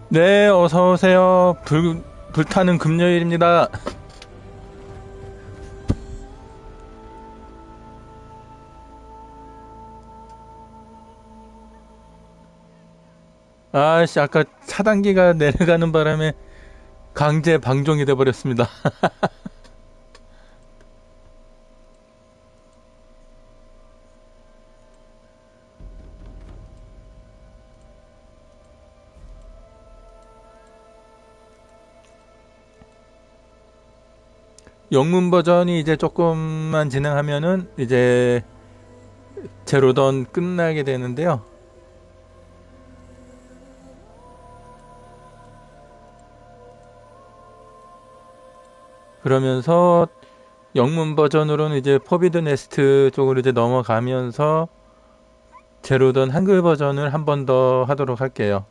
네, 어서 오세요. 불타는 금요일입니다. 아씨, 아까 차단기가 내려가는 바람에 강제 방종이 돼버렸습니다. 영문 버전이 이제 조금만 진행하면은 이제 제로던 끝나게 되는데요. 그러면서 영문 버전으로는 이제 포비드 네스트 쪽으로 이제 넘어가면서 제로던 한글 버전을 한 번 더 하도록 할게요.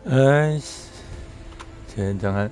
아이씨, 젠장할.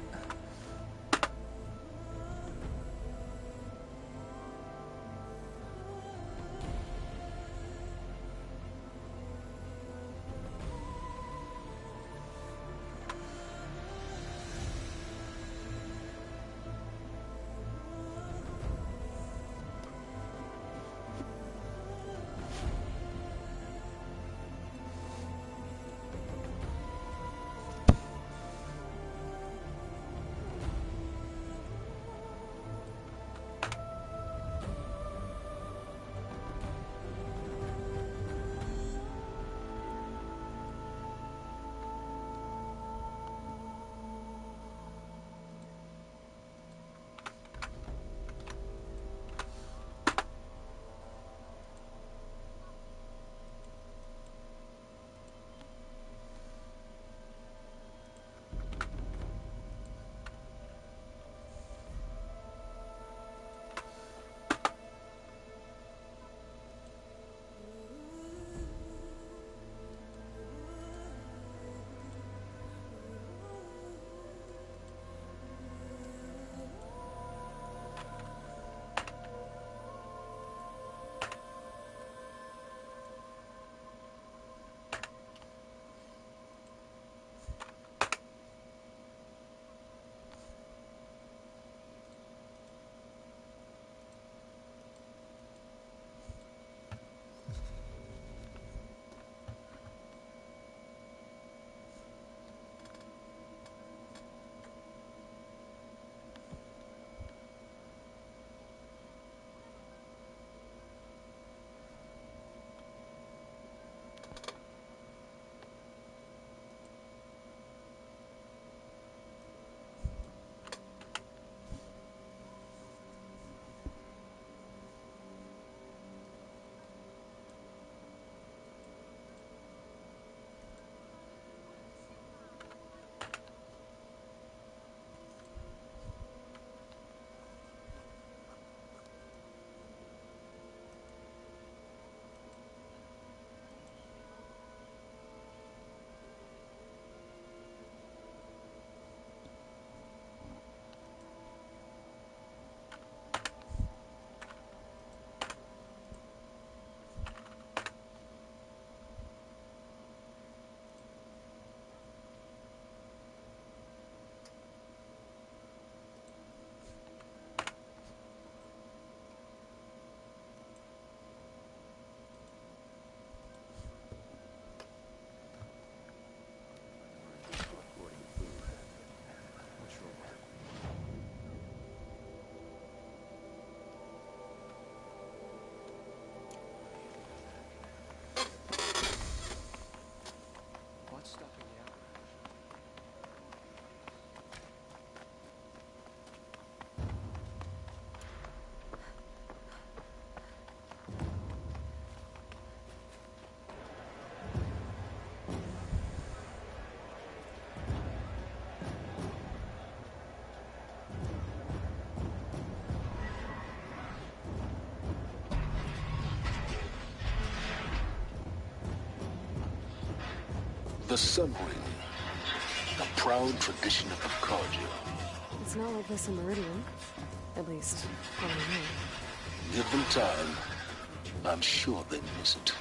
The Sun Ring, a proud tradition of the Cardio. It's not like this in Meridian. At least, probably not. Give them time. I'm sure they miss it.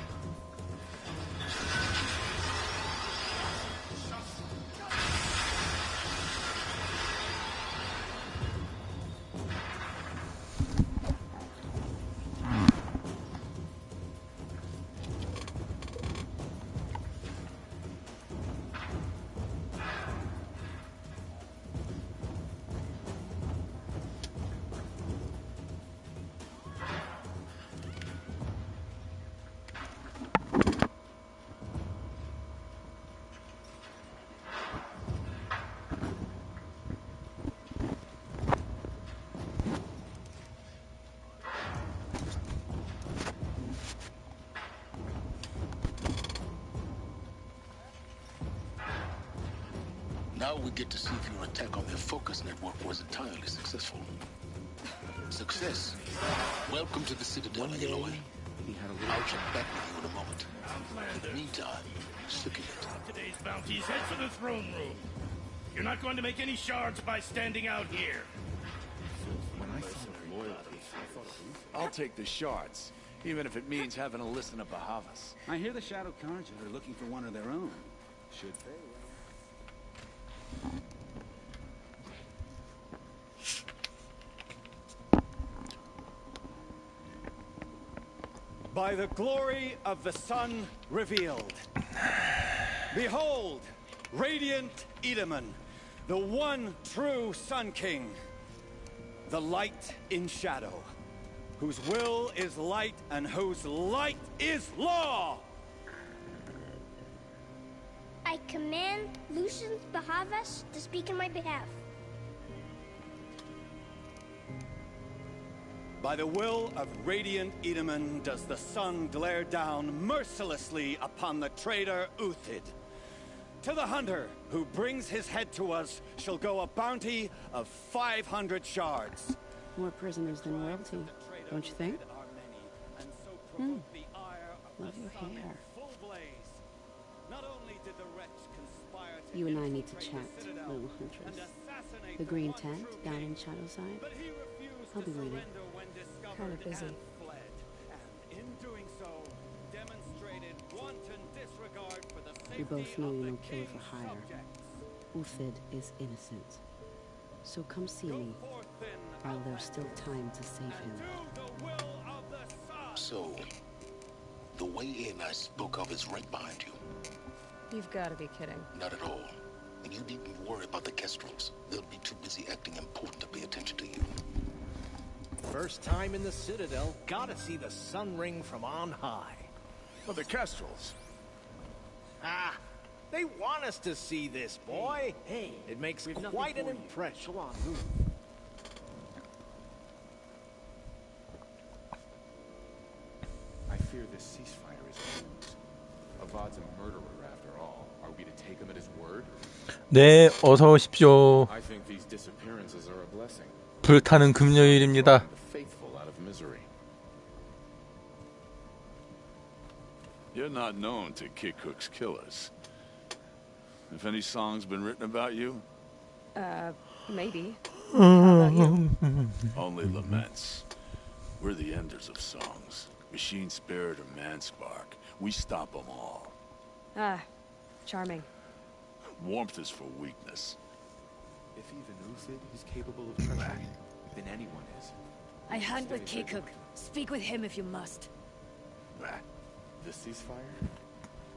Now we get to see if your attack on their focus network was entirely successful. Success. Welcome to the Citadel, Aloy. I'll check back with you in a moment. Meantime, stick it. Today's bounties head for the throne room. You're not going to make any shards by standing out here. I'll take the shards, even if it means having to listen to Bahavas. I hear the Shadow Carja are looking for one of their own. Should they? By the glory of the sun revealed. Behold, radiant Edaman, the one true Sun King. The light in shadow, whose will is light and whose light is law. I command Lucian Bahavas to speak in my behalf. By the will of radiant Edaman does the sun glare down mercilessly upon the traitor Uthid. To the hunter who brings his head to us shall go a bounty of 500 shards. More prisoners than royalty, don't you think? Love your hair. You and I need to chat, little huntress. The green tent down in Shadowside? I'll be waiting. Kind of busy. We both know you're no killer for hire. Uthid is innocent. So come see me, while there's still time to save him. So, the way in I spoke of is right behind you. You've got to be kidding. Not at all. And you needn't worry about the Kestrels. They'll be too busy acting important to pay attention to you. First time in the Citadel, gotta see the sun ring from on high. But the Kestrels. Ah, they want us to see this, boy. Hey, It makes we've nothing quite an for you. impression. Go on, move. I fear this ceasefire is a ruse. Avad's a murderer after all. Are we to take him at his word? 네, 어서 오십시오. I think these disappearances are a blessing. 불타는 금요일입니다. The faithful out of misery. You're not known to kick Hook's killers. Have any songs been written about you? Maybe. How about you? Only laments. We're the enders of songs. Machine spirit or man spark. We stop them all. Ah, charming. Warmth is for weakness. If even Uthid is capable of treachery, then anyone is. I hunt with Kikuk. Speak with him if you must. The ceasefire?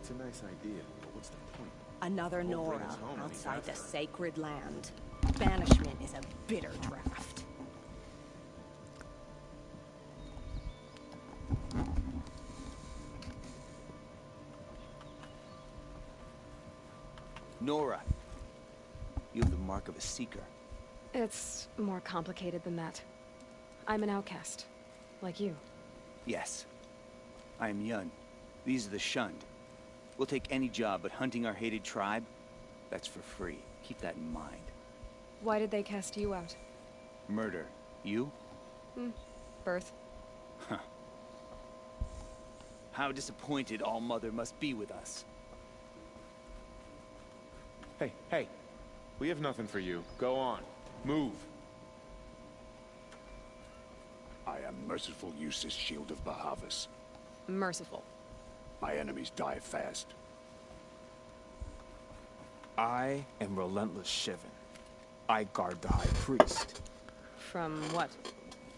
It's a nice idea, but what's the point? Another Won't bring Nora us home any outside the faster. sacred land. Banishment is a bitter draft. Nora, you have the mark of a seeker. It's more complicated than that. I'm an outcast, like you. Yes. I am Yun. These are the shunned. We'll take any job, but hunting our hated tribe, that's for free. Keep that in mind. Why did they cast you out? Murder. You? Birth. How disappointed All-Mother must be with us. Hey, we have nothing for you. Go on. Move. I am merciful Eustace, Shield of Bahavas. Merciful. My enemies die fast. I am Relentless Shivan. I guard the High Priest. From what?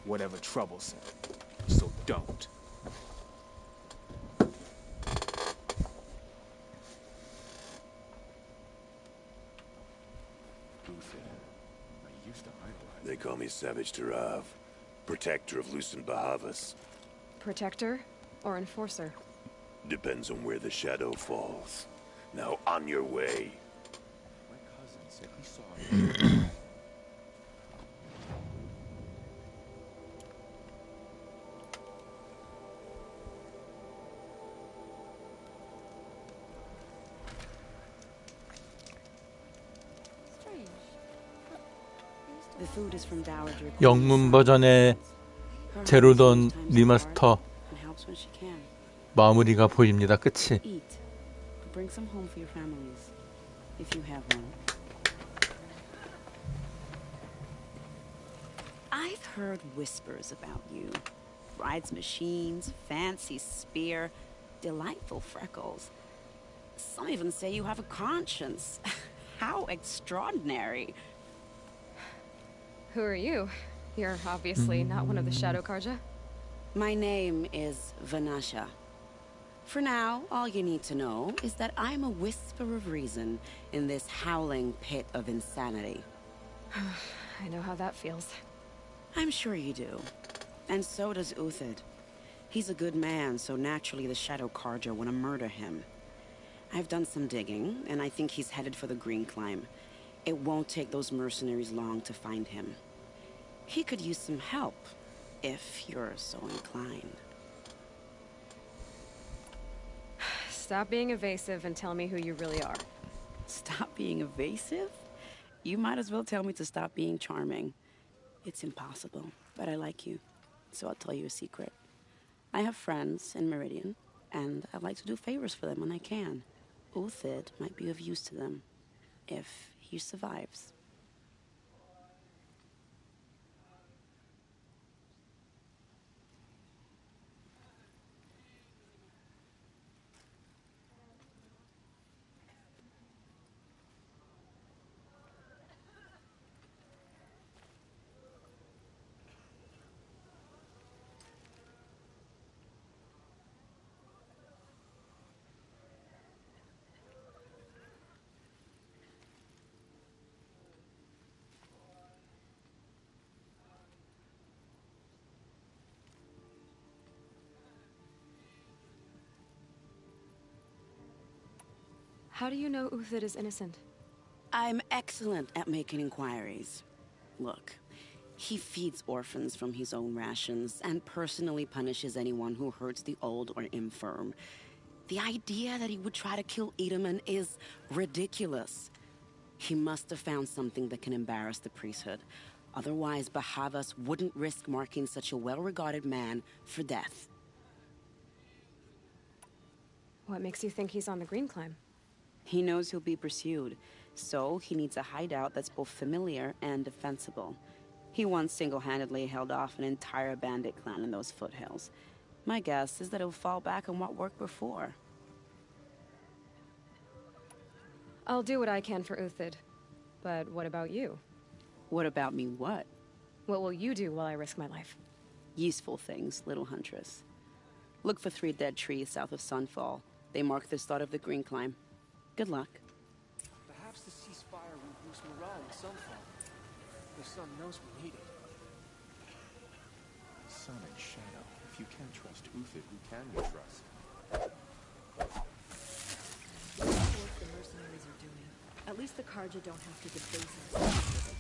Whatever troubles him. So don't. I used to idolize. They call me Savage Tarav, protector of Lucen Bahavas. Protector or enforcer? Depends on where the shadow falls. Now on your way. My cousin said he saw you. The food is from Dowager. 영문 버전의 제로던 리마스터. And helps when she can. 마무리가 보입니다. 끝이. Eat. Bring some home for your families, if you have one. I've heard whispers about you. Rides machines, fancy spear, delightful freckles. Some even say you have a conscience. How extraordinary. Who are you? You're obviously not one of the Shadow Karja. My name is Vanasha. For now, all you need to know is that I'm a whisper of reason in this howling pit of insanity. I know how that feels. I'm sure you do. And so does Uthid. He's a good man, so naturally the Shadow Karja want to murder him. I've done some digging, and I think he's headed for the Green Climb. It won't take those mercenaries long to find him. He could use some help, if you're so inclined. Stop being evasive and tell me who you really are. Stop being evasive? You might as well tell me to stop being charming. It's impossible, but I like you, so I'll tell you a secret. I have friends in Meridian, and I like to do favors for them when I can. Uthid might be of use to them, if he survives. How do you know Uthid is innocent? I'm excellent at making inquiries. Look, he feeds orphans from his own rations and personally punishes anyone who hurts the old or infirm. The idea that he would try to kill Edelman is ridiculous. He must have found something that can embarrass the priesthood. Otherwise, Bahavas wouldn't risk marking such a well-regarded man for death. What makes you think he's on the Green Climb? He knows he'll be pursued, so he needs a hideout that's both familiar and defensible. He once single-handedly held off an entire bandit clan in those foothills. My guess is that he'll fall back on what worked before. I'll do what I can for Uthid. But what about you? What about me what? What will you do while I risk my life? Useful things, little huntress. Look for 3 dead trees south of Sunfall. They mark the start of the Green Climb. Good luck. Perhaps the ceasefire will boost morale in Sunfall. The sun knows we need it. Sun and Shadow. If you can't trust Uthid, who can you trust? What the mercenaries are doing. At least the Karja don't have to debase us.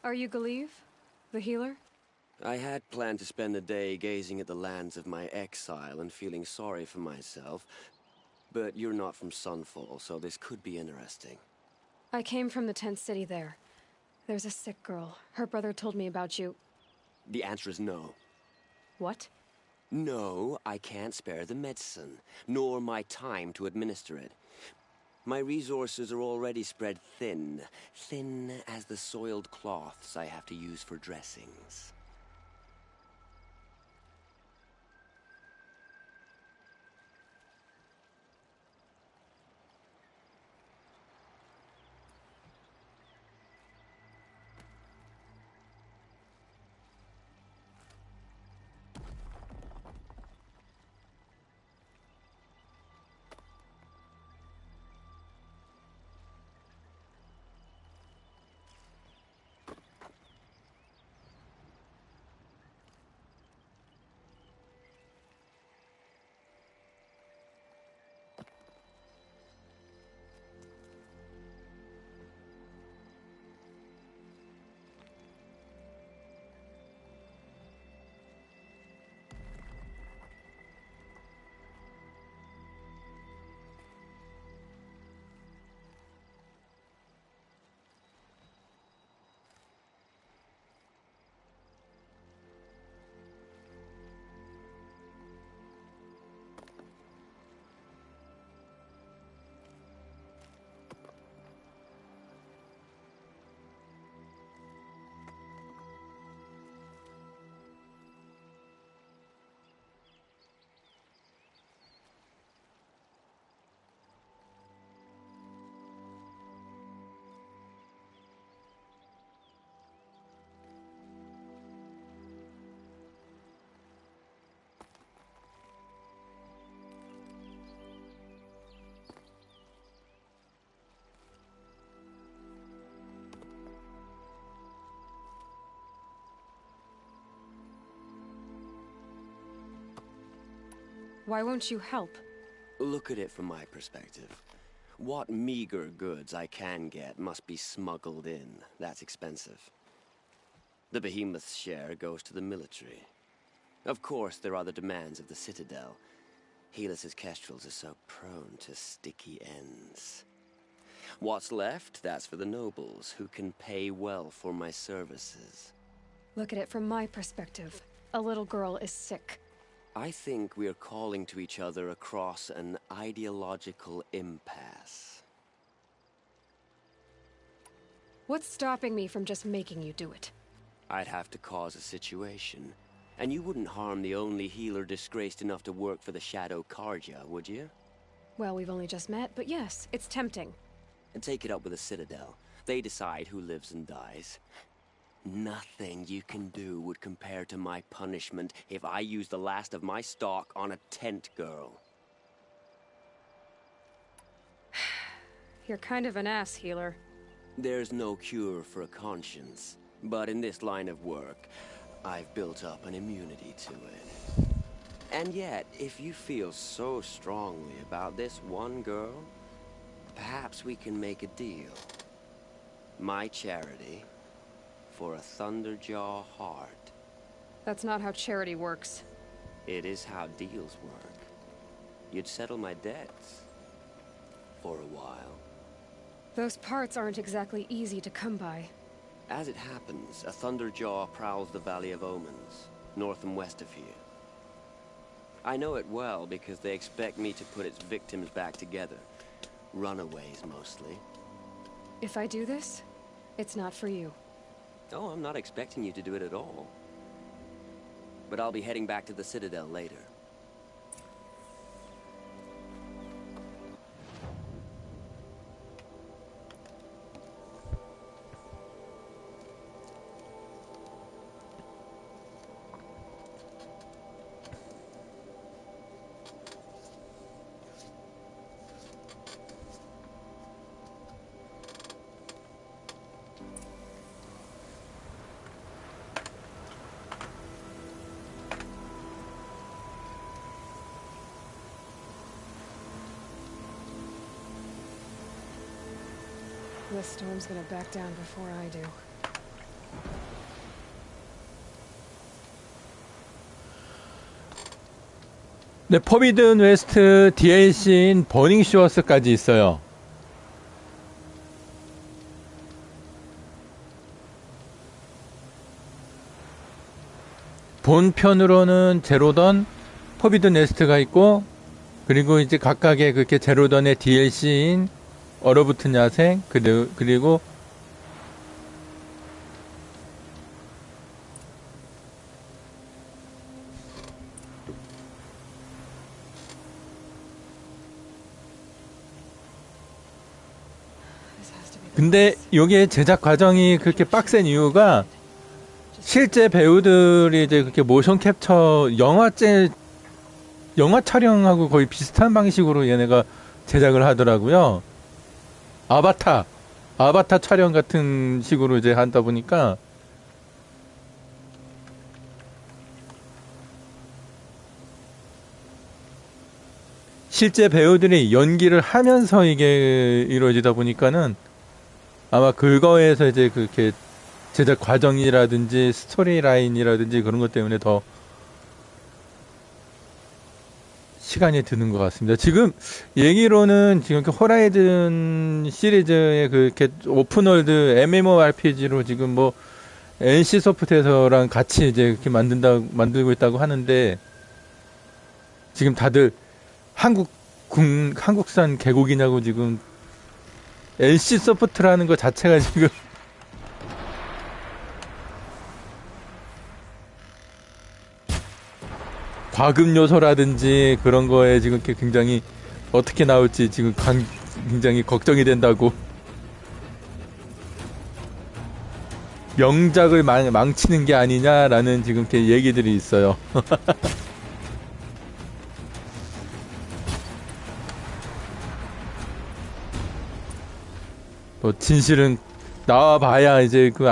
Are you Galeev, the healer? I had planned to spend the day gazing at the lands of my exile and feeling sorry for myself, but you're not from Sunfall, so this could be interesting. I came from the tent city there. There's a sick girl. Her brother told me about you. The answer is no. What? No, I can't spare the medicine, nor my time to administer it. My resources are already spread thin, thin as the soiled cloths I have to use for dressings. Why won't you help? Look at it from my perspective. What meager goods I can get must be smuggled in. That's expensive. The behemoth's share goes to the military. Of course, there are the demands of the Citadel. Helis's kestrels are so prone to sticky ends. What's left, that's for the nobles, who can pay well for my services. Look at it from my perspective. A little girl is sick. I think we are calling to each other across an ideological impasse. What's stopping me from just making you do it? I'd have to cause a situation. And you wouldn't harm the only healer disgraced enough to work for the Shadow Carja, would you? Well, we've only just met, but yes, it's tempting. And take it up with the Citadel. They decide who lives and dies. Nothing you can do would compare to my punishment if I used the last of my stock on a tent girl. You're kind of an ass, healer. There's no cure for a conscience, but in this line of work, I've built up an immunity to it. And yet, if you feel so strongly about this one girl, perhaps we can make a deal. My charity for a Thunderjaw heart. That's not how charity works. It is how deals work. You'd settle my debts. For a while. Those parts aren't exactly easy to come by. As it happens, a Thunderjaw prowls the Valley of Omens, north and west of here. I know it well because they expect me to put its victims back together. Runaways, mostly. If I do this, it's not for you. Oh, I'm not expecting you to do it at all. But I'll be heading back to the Citadel later. The storm's gonna back down before I do. 네, 포비든 웨스트 DLC인 버닝 쇼어스까지 있어요. 본편으로는 제로던, 포비든 웨스트가 있고, 그리고 이제 각각의 그렇게 제로던의 DLC인 얼어붙은 야생, 그리고 근데 요게 제작 과정이 그렇게 빡센 이유가 실제 배우들이 이제 그렇게 모션 캡처 영화 촬영하고 거의 비슷한 방식으로 얘네가 제작을 하더라고요. 아바타 촬영 같은 식으로 이제 한다 보니까 실제 배우들이 연기를 하면서 이게 이루어지다 보니까는 아마 그거에서 이제 그렇게 제작 과정이라든지 스토리 라인이라든지 그런 것 때문에 더 시간이 드는 것 같습니다. 지금 얘기로는 지금 호라이즌 시리즈의 그렇게 오픈월드 MMORPG로 지금 뭐 NC 소프트에서랑 같이 이제 이렇게 만들고 있다고 하는데 지금 다들 한국산 개국이냐고 지금 NC 소프트라는 것 자체가 지금 과금 요소라든지 그런 거에 지금 굉장히 어떻게 나올지 지금 굉장히 걱정이 된다고. 명작을 망치는 게 아니냐라는 지금 이렇게 얘기들이 있어요. 뭐 진실은 나와봐야 이제 그